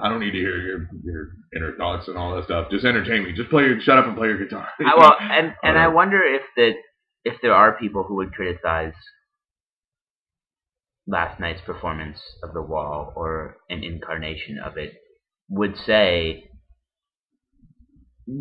I don't need to hear your inner thoughts and all that stuff. Just entertain me. Just shut up and play your guitar. Well, and I wonder if there are people who would criticize last night's performance of The Wall, or an incarnation of it, would say,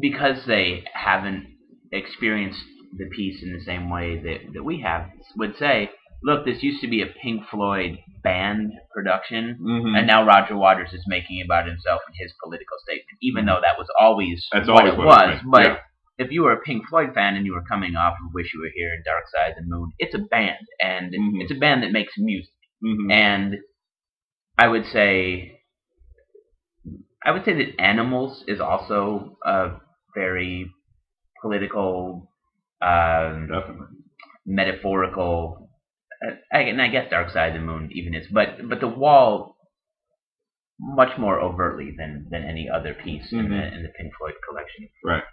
because they haven't experienced the piece in the same way that we have, would say, look, this used to be a Pink Floyd band production, and now Roger Waters is making it about himself and his political statement, even though that was always what it was. But if you were a Pink Floyd fan and you were coming off of Wish You Were Here and Dark Side of the Moon, it's a band, and it's a band that makes music. And I would say that Animals is also a very political, metaphorical. And I guess Dark Side of the Moon even is, but The Wall much more overtly than any other piece in the Pink Floyd collection. Right.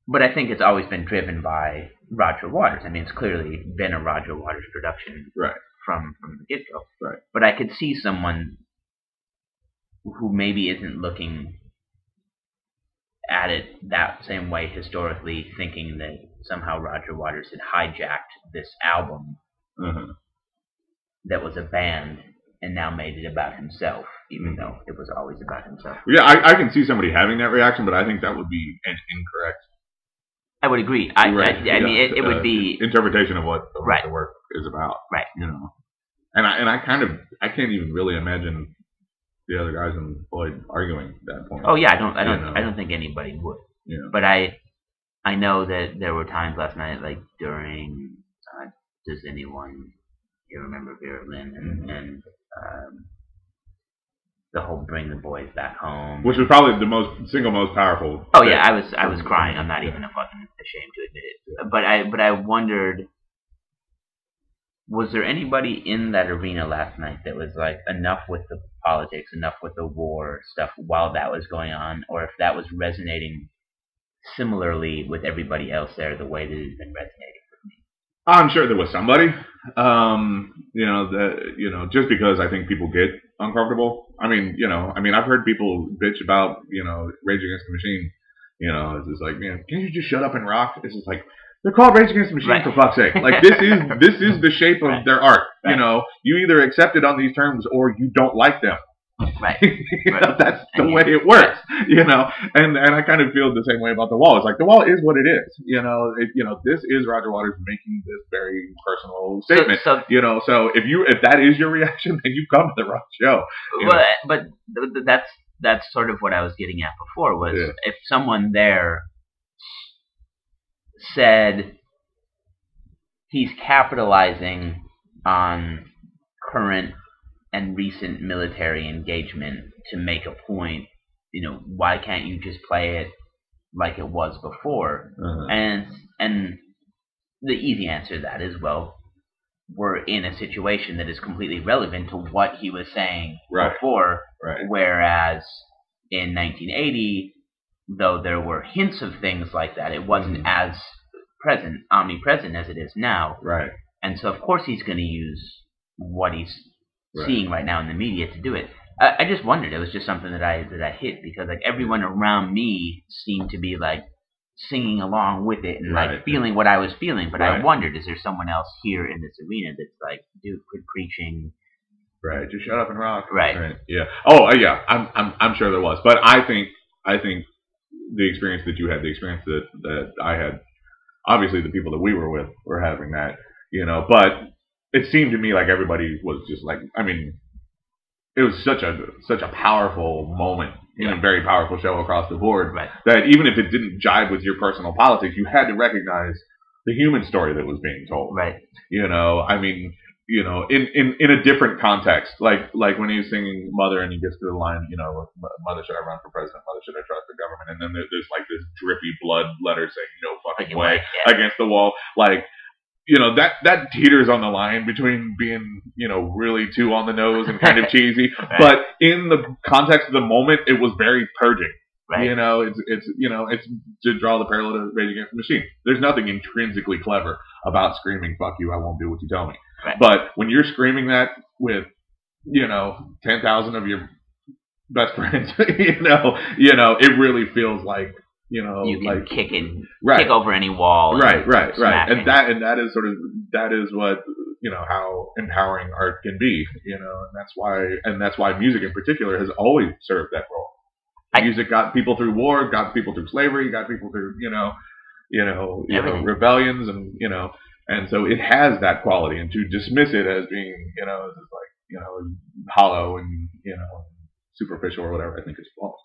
But I think it's always been driven by Roger Waters. I mean, it's clearly been a Roger Waters production. Right. From the get-go. Right. But I could see someone who maybe isn't looking at it that same way historically, thinking that somehow Roger Waters had hijacked this album that was a band and now made it about himself, even though it was always about himself. Yeah, I can see somebody having that reaction, but I think that would be incorrect. I would agree. I mean, it would be interpretation of what the work is about. Right. You know, and I can't even really imagine the other guys in Floyd arguing at that point. Oh yeah, I don't think anybody would. Yeah. But I know that there were times last night, like during Does Anyone Here Remember Vera Lynn and the whole Bring the Boys Back Home, which was probably the single most powerful. Oh yeah, I was crying. I'm not even fucking ashamed to admit it. But I wondered, was there anybody in that arena last night that was like, enough with the politics, enough with the war stuff while that was going on, or if that was resonating similarly with everybody else there the way that it had been resonating with me? I'm sure there was somebody. Just because I think people get uncomfortable. I mean, I've heard people bitch about, Rage Against the Machine. It's just like, man, can't you just shut up and rock? It's just like, they're called Rage Against the Machine, for fuck's sake. Like, this is the shape of their art. Right. You either accept it on these terms or you don't like them. Right. That's the way it works. And I kind of feel the same way about The Wall. It's like, The Wall is what it is. This is Roger Waters making this very personal statement. So if that is your reaction, then you come to the wrong show. But that's sort of what I was getting at before, was if someone there said he's capitalizing on current and recent military engagement to make a point, why can't you just play it like it was before? And the easy answer to that is, well, we're in a situation that is completely relevant to what he was saying before, whereas in 1980, though there were hints of things like that, it wasn't as omnipresent as it is now. Right. And so, of course, he's going to use what he's seeing right now in the media to do it. I just wondered. It was just something that I hit, because like everyone around me seemed to be like singing along with it and like feeling what I was feeling. But I wondered, is there someone else here in this arena that's like, dude, quit preaching. Right. Just shut up and rock. Right. Yeah. Oh yeah. I'm sure there was, but I think the experience that you had, the experience that I had, obviously the people that we were with were having that, but it seemed to me like everybody was just like, I mean, it was such a powerful moment in a very powerful show across the board, that even if it didn't jive with your personal politics, you had to recognize the human story that was being told. Right. I mean, in a different context, like when he was singing Mother and he gets to the line, Mother, should I run for president? Mother, should I trust the government? And then there's like this drippy blood letter saying no fucking way against the wall. Like, that teeters on the line between being, really too on the nose and kind of cheesy. But in the context of the moment, it was very purging. Right. It's to draw the parallel to Rage Against the Machine. There's nothing intrinsically clever about screaming, fuck you, I won't do what you tell me. Right. But when you're screaming that with, 10,000 of your best friends. It really feels like you can like kick over any wall. Right. And that is what how empowering art can be. And that's why music in particular has always served that role. Music got people through war, got people through slavery, got people through rebellions, and so it has that quality. And to dismiss it as being hollow and superficial or whatever, I think is false.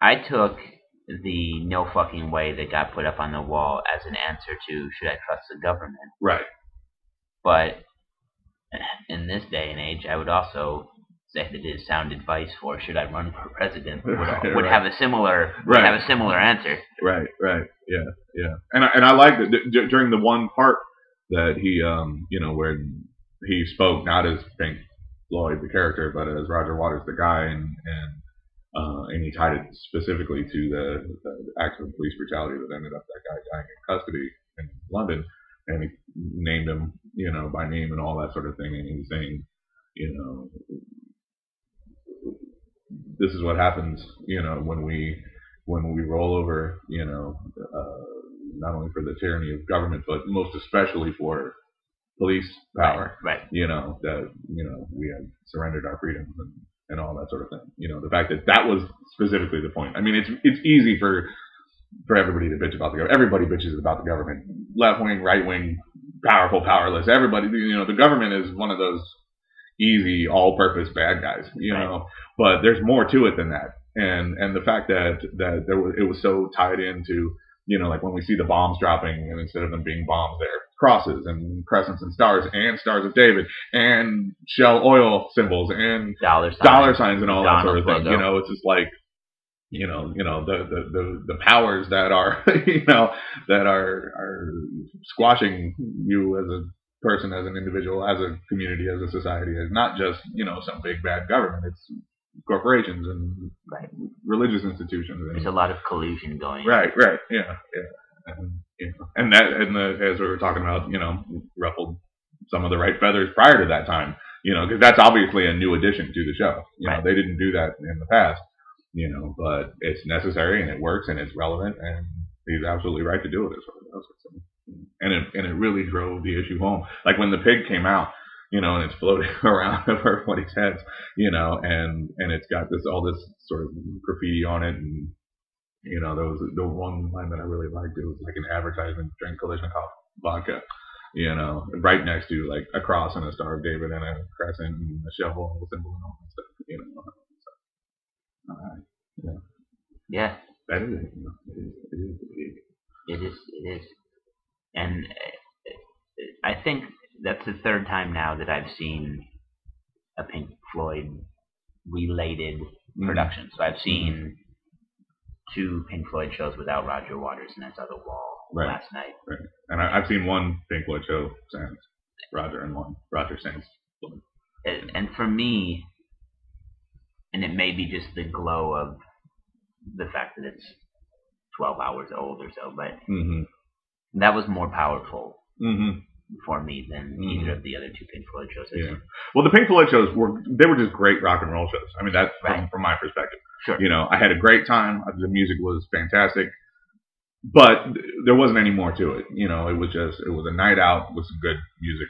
I took the no fucking way that got put up on the wall as an answer to should I trust the government? Right. But in this day and age, I would also say that is sound advice for should I run for president would have a similar answer. Right. Yeah. And I liked it during the one part that he where he spoke not as Pink Floyd the character, but as Roger Waters the guy, and he tied it specifically to the acts of police brutality that ended up that guy dying in custody in London, and he named him by name and all that sort of thing, and he was saying this is what happens when we roll over not only for the tyranny of government but most especially for police power, right. That we have surrendered our freedoms and all that sort of thing. The fact that was specifically the point. I mean, it's easy for everybody to bitch about the government. Everybody bitches about the government. Left wing, right wing, powerful, powerless. Everybody, the government is one of those easy, all-purpose bad guys. But there's more to it than that. And the fact that it was so tied into like when we see the bombs dropping, and instead of them being bombs, they're crosses and crescents and stars of David and Shell oil symbols and dollar signs and all that sort of thing. It's just like the powers that are that are squashing you as a person, as an individual, as a community, as a society, is not just some big bad government. It's corporations and religious institutions. There's a lot of collusion going. Right. Yeah. And as we were talking about, ruffled some of the right feathers prior to that time, because that's obviously a new addition to the show. They didn't do that in the past, but it's necessary and it works and it's relevant, and he's absolutely right to do it. And it really drove the issue home. Like when the pig came out, and it's floating around over everybody's heads, and it's got all this sort of graffiti on it, and there was the one line that I really liked. It was like an advertisement, drink Kalashnikov vodka, right next to like a cross and a Star of David and a crescent and a shovel and a symbol and all that stuff, Yeah. That is it. It is. And I think that's the third time now that I've seen a Pink Floyd related production. So I've seen 2 Pink Floyd shows without Roger Waters, and I saw The Wall last night. Right. And I've seen one Pink Floyd show sans Roger and one Roger sans Floyd. And for me, and it may be just the glow of the fact that it's 12 hours old or so, but that was more powerful for me than either of the other 2 Pink Floyd shows. Yeah. Well, the Pink Floyd shows were just great rock and roll shows. I mean, that's from my perspective. Sure. I had a great time. The music was fantastic, but there wasn't any more to it. It was a night out with some good music.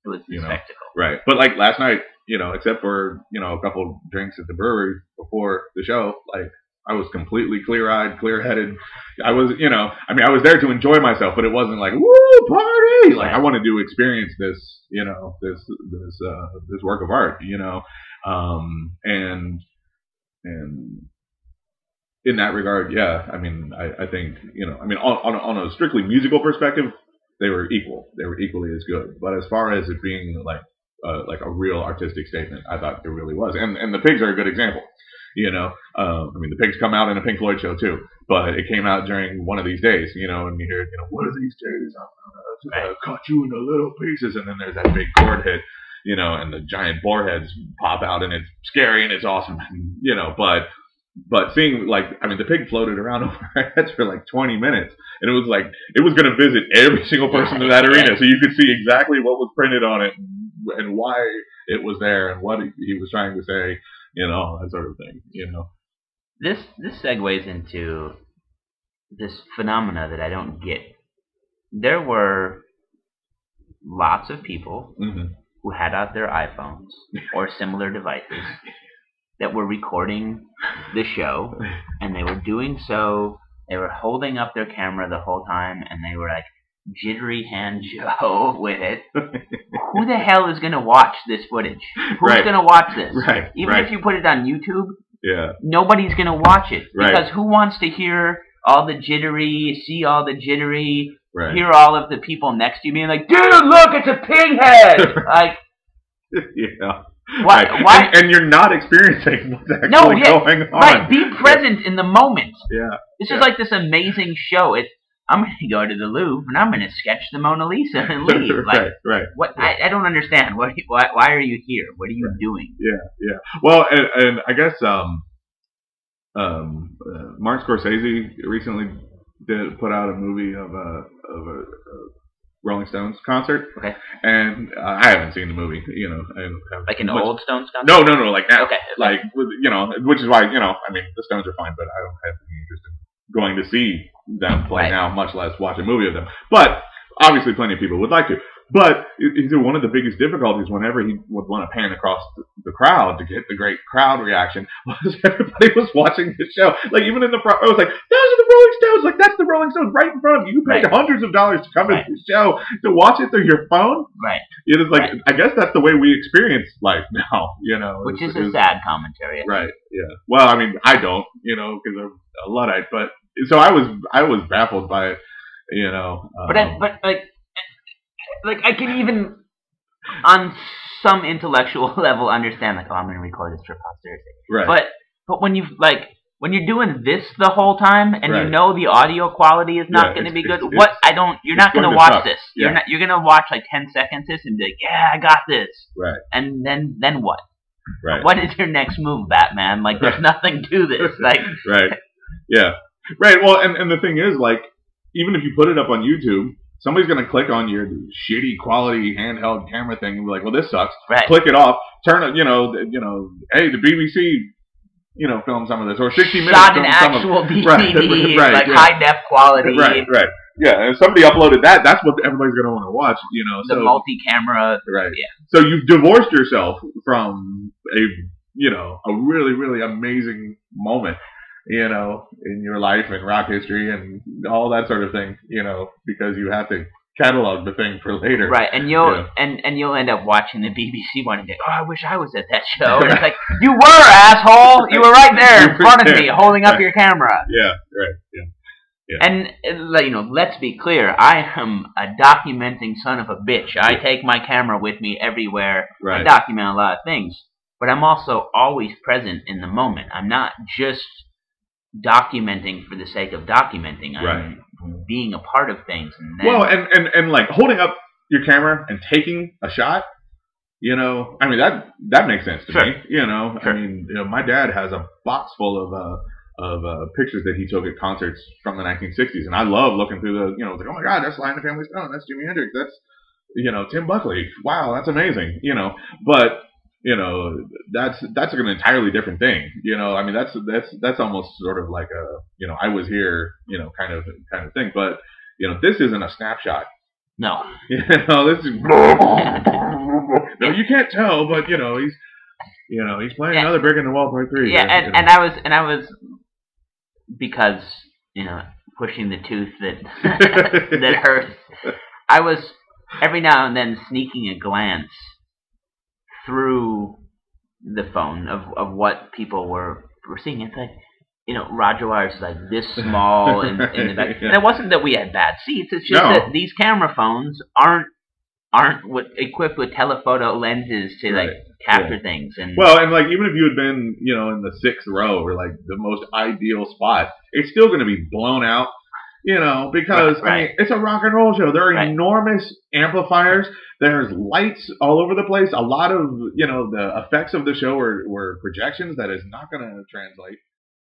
It was a spectacle. Right. But like last night, except for, a couple of drinks at the brewery before the show, like I was completely clear-eyed, clear-headed. I was, I was there to enjoy myself, but it wasn't like, woo, party! Like I wanted to experience this, this work of art, and in that regard, yeah, I mean, I think, on a strictly musical perspective, they were equal. They were equally as good. But as far as it being like a real artistic statement, I thought it really was. And the Pigs are a good example. The Pigs come out in a Pink Floyd show too, but it came out during one of these days, and you hear, what are these days? I'm gonna cut you into little pieces, and then there's that big chord hit, and the giant boar heads pop out, and it's scary and it's awesome, but seeing the pig floated around over our heads for like 20 minutes, and it was like it was gonna visit every single person in that arena, so you could see exactly what was printed on it, and why it was there and what he was trying to say, that sort of thing, This segues into this phenomena that I don't get. There were lots of people who had out their iPhones or similar devices that were recording the show, and they were doing so. They were holding up their camera the whole time, and they were like jittery hand Joe with it. Who the hell is going to watch this footage? Who's going to watch this? Right. Even if you put it on YouTube, yeah, nobody's going to watch it. Because who wants to hear all the jittery, see all the jittery, hear all of the people next to you being like, dude, look, it's a pig head! Like, yeah. Why? And you're not experiencing what's actually going on. Right, be present in the moment. Yeah. This is like this amazing show. I'm going to go to the Louvre and I'm going to sketch the Mona Lisa and leave. Like, what? I don't understand. Why are you here? What are you doing? Yeah. Well, and I guess Martin Scorsese recently put out a movie of a Rolling Stones concert. Okay. And I haven't seen the movie. Like an old Stones concert? No, like now. Okay. Like which is why I mean the Stones are fine, but I don't have any interest in going to see them play now, much less watch a movie of them. But obviously, plenty of people would like to. But one of the biggest difficulties whenever he would want to pan across the crowd to get the great crowd reaction was everybody was watching the show. Like even in the front, I was like, "Those are the Rolling Stones! Like that's the Rolling Stones right in front of you. You paid hundreds of dollars to come to the show to watch it through your phone." Right. It is like I guess that's the way we experience life now. Which is a sad commentary. Right. Yeah. Well, I mean, I don't. Because I'm a Luddite, but so I was baffled by it. But like I can even on some intellectual level understand like, oh, I'm going to record this for posterity. Right. But when you're doing this the whole time and you know the audio quality is not going to be good, you're not going to watch this. Yeah. You're going to watch like 10 seconds this and be like, yeah, I got this. Right. And then what? Right. What is your next move, Batman? Like there's nothing to this. Like right. Yeah. Right. Well, and the thing is, like, even if you put it up on YouTube, somebody's going to click on your shitty quality handheld camera thing and be like, well, this sucks. Right. Click it off. Turn it, hey, the BBC, filmed some of this. Or 60 Minutes. Shot an actual DVD, like high def quality. Right. Yeah, and if somebody uploaded that, that's what everybody's going to want to watch, The multi-camera. Right. Yeah. So you've divorced yourself from a really, really amazing moment, in your life and rock history and all that sort of thing, because you have to catalog the thing for later. Right, and you'll end up watching the BBC one and think, oh, I wish I was at that show. And it's like, you were, asshole! You were right there in front of me, holding up your camera. Yeah, right, yeah. And, let's be clear, I am a documenting son of a bitch. I take my camera with me everywhere. Right. I document a lot of things. But I'm also always present in the moment. I'm not just documenting for the sake of documenting. I'm being a part of things. And like holding up your camera and taking a shot, I mean that makes sense to me. I mean, my dad has a box full of pictures that he took at concerts from the 1960s, and I love looking through the, it's like, oh my God, that's Sly and the Family Stone, that's Jimi Hendrix, that's Tim Buckley, wow, that's amazing, but that's an entirely different thing. I mean, that's almost sort of like a, I was here, kind of thing. But, this isn't a snapshot. No. This is, no, you can't tell, but, he's playing another brick in the wall part 3. Yeah. And I was, because, pushing the tooth that, that hurts, I was every now and then sneaking a glance through the phone of what people were seeing. It's like, Roger Waters is like this small in the back. And it wasn't that we had bad seats. It's just that these camera phones aren't equipped with telephoto lenses to capture things. And and like even if you had been in the 6th row or like the most ideal spot, it's still going to be blown out. Because I mean, it's a rock and roll show. There are enormous amplifiers. There's lights all over the place. A lot of, the effects of the show were projections that is not going to translate.